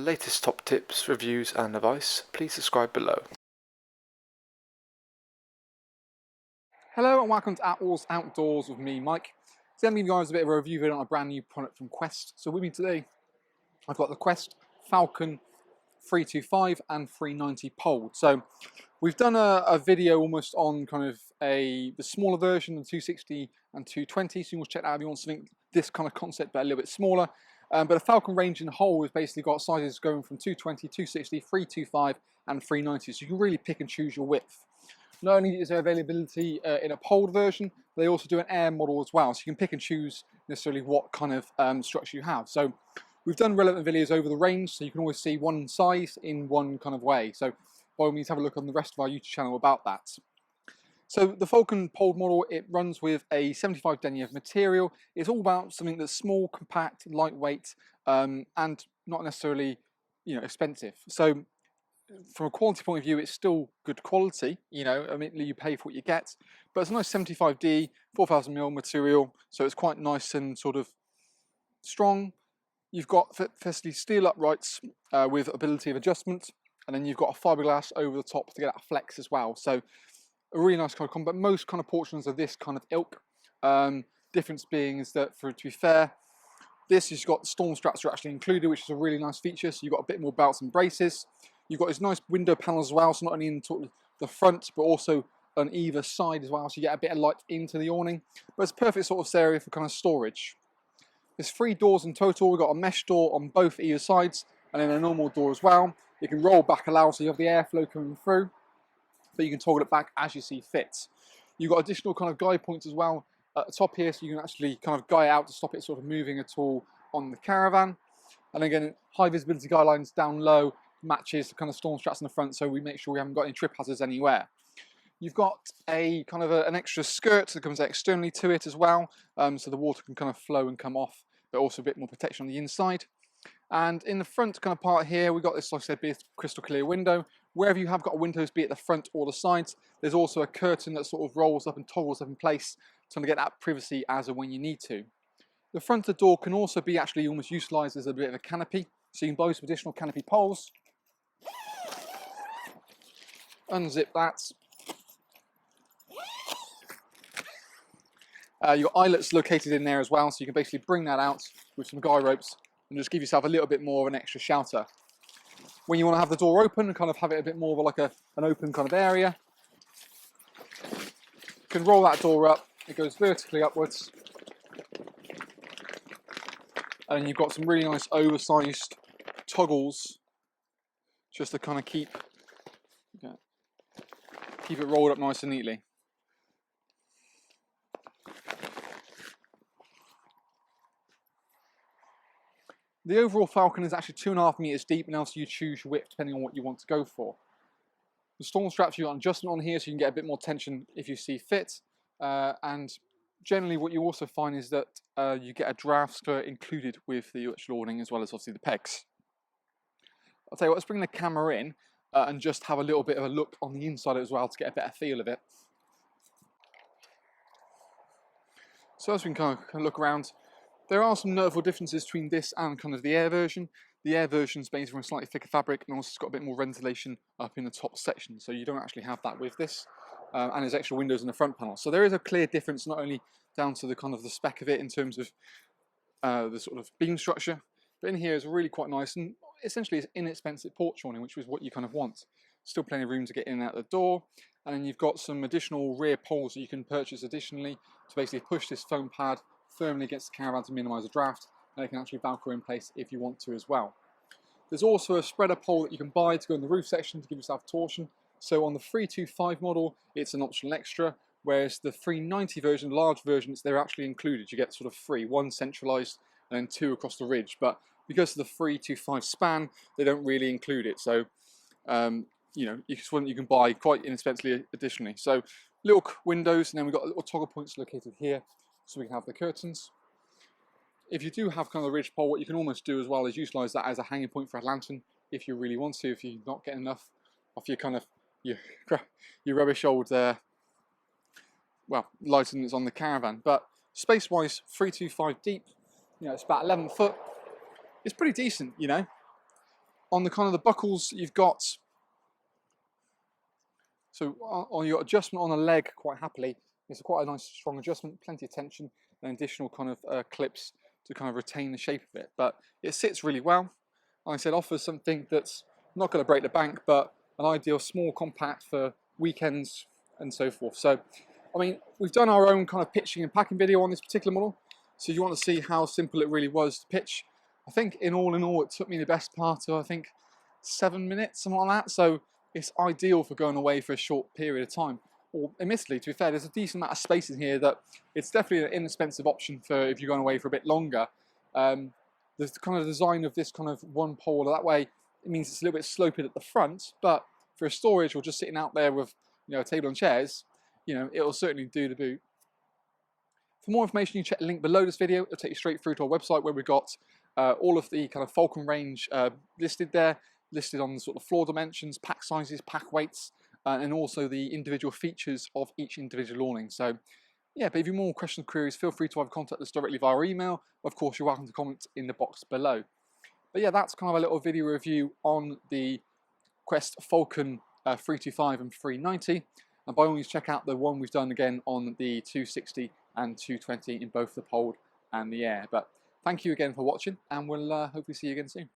latest top tips, reviews and advice, please subscribe below. Hello and welcome to Attwoolls Outdoors with me, Mike. Today I'm giving you guys a bit of a review video on a brand new product from Quest. So with me today, I've got the Quest Falcon 325 and 390 pole. So we've done a video almost on kind of the smaller version, the 260 and 220. So you want to check that out if you want something this kind of concept but a little bit smaller. But a Falcon range in the whole has basically got sizes going from 220, 260, 325 and 390. So you can really pick and choose your width. Not only is there availability in a poled version, they also do an air model as well. So you can pick and choose necessarily what kind of structure you have. So we've done relevant videos over the range, so you can always see one size in one kind of way. So by all means have a look on the rest of our YouTube channel about that. So the Falcon poled model, it runs with a 75 denier material. It's all about something that's small, compact, lightweight, and not necessarily, expensive. So from a quality point of view, it's still good quality. I mean, you pay for what you get, but it's a nice 75D, 4000mm material, so it's quite nice and sort of strong. You've got firstly steel uprights with ability of adjustment, and then you've got a fiberglass over the top to get that flex as well. So a really nice kind of combo. Most kind of portions of this kind of ilk. Difference being is that, to be fair, this has got the storm straps are actually included, which is a really nice feature. So you've got a bit more belts and braces. You've got these nice window panels as well, so not only in the front, but also on either side as well, so you get a bit of light into the awning. But it's a perfect sort of area for kind of storage. There's 3 doors in total. We've got a mesh door on both either sides, and then a normal door as well. You can roll back allow, so you have the airflow coming through, but you can toggle it back as you see fit. You've got additional kind of guide points as well at the top here, so you can actually kind of guide out to stop it sort of moving at all on the caravan. And again, high visibility guidelines down low, matches the kind of storm straps in the front, so we make sure we haven't got any trip hazards anywhere. You've got a kind of an extra skirt that comes externally to it as well, so the water can kind of flow and come off, but also a bit more protection on the inside. And in the front kind of part here, we've got this, like I said, big crystal clear window. Wherever you have got windows, be it the front or the sides, there's also a curtain that sort of rolls up and toggles up in place to get that privacy as and when you need to. The front of the door can also be actually almost utilised as a bit of a canopy, so you can buy some additional canopy poles. Unzip that. You've got eyelets located in there as well, so you can basically bring that out with some guy ropes and just give yourself a little bit more of an extra shelter. When you want to have the door open and kind of have it a bit more of like an open kind of area, you can roll that door up, it goes vertically upwards, and you've got some really nice oversized toggles just to kind of keep it rolled up nice and neatly. The overall Falcon is actually 2.5 meters deep, and also you choose your width depending on what you want to go for. The storm straps, you've got an adjustment on here so you can get a bit more tension if you see fit. And generally what you also find is that you get a draft skirt included with the actual awning, as well as obviously the pegs. I'll tell you what, let's bring the camera in and just have a little bit of a look on the inside as well to get a better feel of it. So as we can kind of look around, there are some notable differences between this and kind of the Air version. The Air version is made from a slightly thicker fabric, and also it's got a bit more ventilation up in the top section, so you don't actually have that with this. And there's extra windows in the front panel, so there is a clear difference, not only down to the kind of the spec of it in terms of the sort of beam structure, but in here is really quite nice, and essentially it's inexpensive porch awning, which is what you kind of want. Still plenty of room to get in and out the door, and then you've got some additional rear poles that you can purchase additionally to basically push this foam pad firmly against the caravan to minimise the draft, and it can actually Velcro in place if you want to as well. There's also a spreader pole that you can buy to go in the roof section to give yourself torsion. So on the 325 model, it's an optional extra, whereas the 390 version, large versions, they're actually included. You get sort of 3, 1 centralised and then 2 across the ridge. But because of the 325 span, they don't really include it. So it's one that you can buy quite inexpensively additionally. So little windows, and then we've got little toggle points located here, so we can have the curtains. If you do have kind of a ridge pole, what you can almost do as well is utilise that as a hanging point for a lantern if you really want to, if you're not getting enough off your kind of your rubbish old lighting that's on the caravan. But space-wise, 325 deep, it's about 11 foot. It's pretty decent, on the kind of the buckles, you've got, so on your adjustment on the leg, quite happily, it's quite a nice strong adjustment, plenty of tension, and additional kind of clips to kind of retain the shape of it. But it sits really well. Like I said, offers something that's not going to break the bank, but an ideal small compact for weekends and so forth. So, I mean, we've done our own kind of pitching and packing video on this particular model. So if you want to see how simple it really was to pitch, I think in all, it took me the best part of, I think, 7 minutes, something like that. So it's ideal for going away for a short period of time. Or admittedly, to be fair, there's a decent amount of space in here that it's definitely an inexpensive option for if you're going away for a bit longer. The kind of design of this kind of one pole that way, it means it's a little bit sloped at the front, but for storage or just sitting out there with, you know, a table and chairs, you know, it'll certainly do the boot. For more information, you check the link below this video. It'll take you straight through to our website where we've got all of the kind of Falcon range listed there, listed on the sort of floor dimensions, pack sizes, pack weights, and also the individual features of each individual awning. So yeah, but if you have more questions or queries, feel free to either contact us directly via email. Of course, you're welcome to comment in the box below. But yeah, that's kind of a little video review on the Quest Falcon 325 and 390. And by all means, check out the one we've done again on the 260 and 220 in both the pole and the air. But thank you again for watching, and we'll hopefully see you again soon.